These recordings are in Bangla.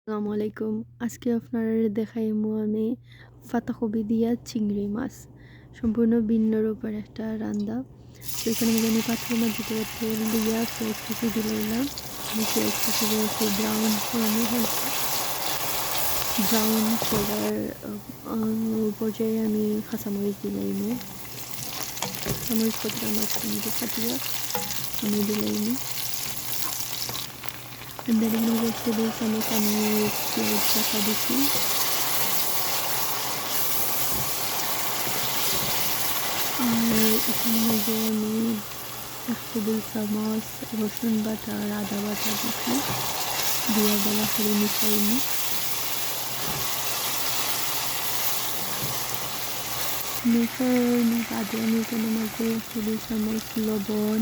আসসালামু আলাইকুম। আজকে আপনাদের দেখাইমু আমি পাতাকপি দিয়া চিংড়ি মাছ। সম্পূর্ণ ভিন্ন রূপের একটা রান্না। তো এখানে আমি পাত্রের মধ্যে তেল দিয়া পেঁয়াজ কুচি দিলাম। পেঁয়াজটাকে একটু ব্রাউন করে হালকা ব্রাউন করার পর্যায়ে আমি কাঁচামরিচ দিলাইমু। কাঁচামরিচ কতটা মাঝখানে কাটিয়া আমি দিলাইমু। And then I'm going to do some পেঁয়াজ কাটা দিচ্ছি। আর এখানে মধ্যে আমি 1 টেবিল চামচ রসুন বাটা আর আদা বাটা দিচ্ছি, দিয়ে ভালো করে মিশাই নিই। মিশানোর বাদে আমি এখানে মধ্যে 1 টেবিল চামচ লবণ,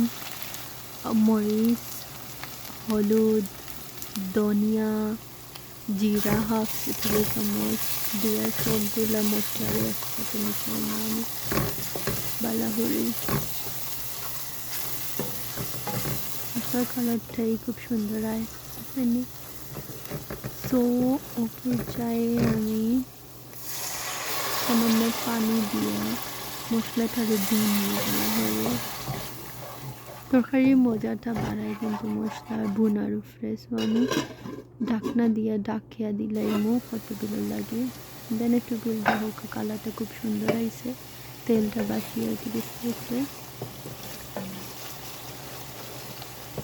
মরিচ, হলুদ, ধনিয়া, জিরা হাফ টেবিল চামচ দিয়ে সবগুলো মশলা একসাথে মিশাই নিই আমি ভালো করে। মশলার কালারটাই খুব সুন্দর হয়। সো ওকে চাই আমি সামান্য পানি দিয়ে মশলাটাকে ভুনিয়ে দেওয়া হয়ে তরকারির মজাটা বাড়ায় কিন্তু মশলা ভুনার উপরে। সো আমি ঢাকনা দিয়ে ঢাকিয়া দিলাইমু কতগুলো লাগে। দেন একটু বেলতে হোক, কালারটা খুব সুন্দর হয়েছে, তেলটা বাসিয়ে দিয়েছে।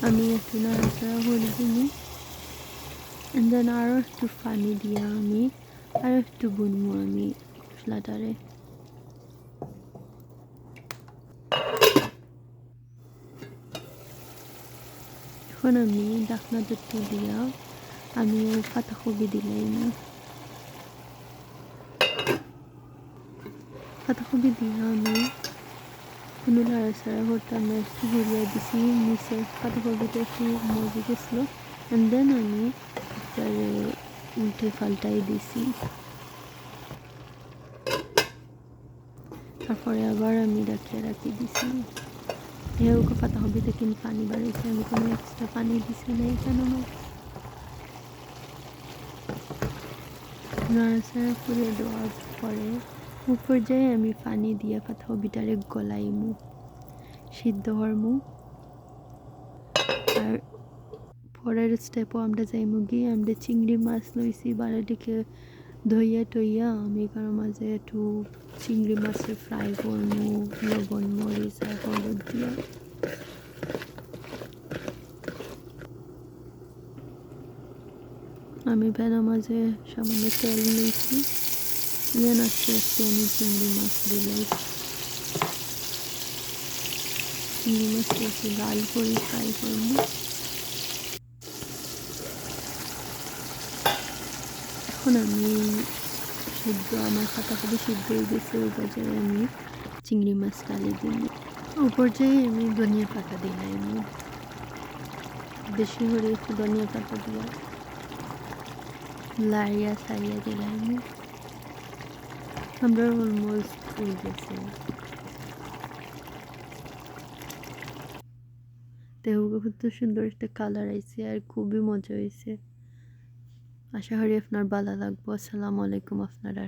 আমি একটু নাড়াচাড়া করে দিই। দেন আরও একটু পানি দিয়ে আমি আরও একটু বুনবো আমি মশলাটারে। এখন আমি ঢাকনাটা তুলিয়া আমি পাতাকপি দিলাম। পাতাকপি দিয়ে আমি কোনো নাড়াচাড়া করতাম না, একটু ঘুরিয়ে দিছি নিচে। পাতাকপিটা একটু মজে গেছিলো। অ্যান্ড দেন আমি একবারে উল্টে পাল্টাই দিছি। তারপরে আবার আমি রাখি দিছি। এরকম পাতাকপিতে কিন্তু পানি বাড়াইছে, আমি কোনো এক্সট্রা পানি দিছি না এখানে। নাড়াচাড়া করে দেওয়ার পরে পর্যায়ে আমি পানি দিয়ে পাতাকপিটারে গলাইমু, সিদ্ধ হরমু। আর পরের স্টেপও আমরা যাইমু গিয়ে আমরা চিংড়ি মাছ লইছি বাড়িটিকে ধইয়া টইয়া আমি কারো মাঝে একটু চিংড়ি মাছের ফ্রাই করমু লবণ মরিচ আর হলুদ দিয়ে। আমি প্যানের মাঝে সামান্য তেল নিয়েছি, দেন আস্তে আস্তে আমি চিংড়ি মাছ দিলাই। চিংড়ি মাছটা একটু লাল করে ফ্রাই করবো। এখন আমি আমার পাতাকপি সিদ্ধ হয়ে গেছে, ওই পর্যায়ে আমি চিংড়ি মাছ ডালি দিই। ওই পর্যায়ে আমি ধনিয়া পাতা দিলাম, বেশি করে একটু ধনিয়া পাতা দিয়া লাড়িয়া সারিয়া দিলাম। আমরা অলমোস্ট হয়ে গেছে। দেখো কত সুন্দর একটা কালার আইছে আর খুবই মজা হয়েছে। আশা করি আপনার ভালো লাগবো। আসসালামু আলাইকুম আপনারা।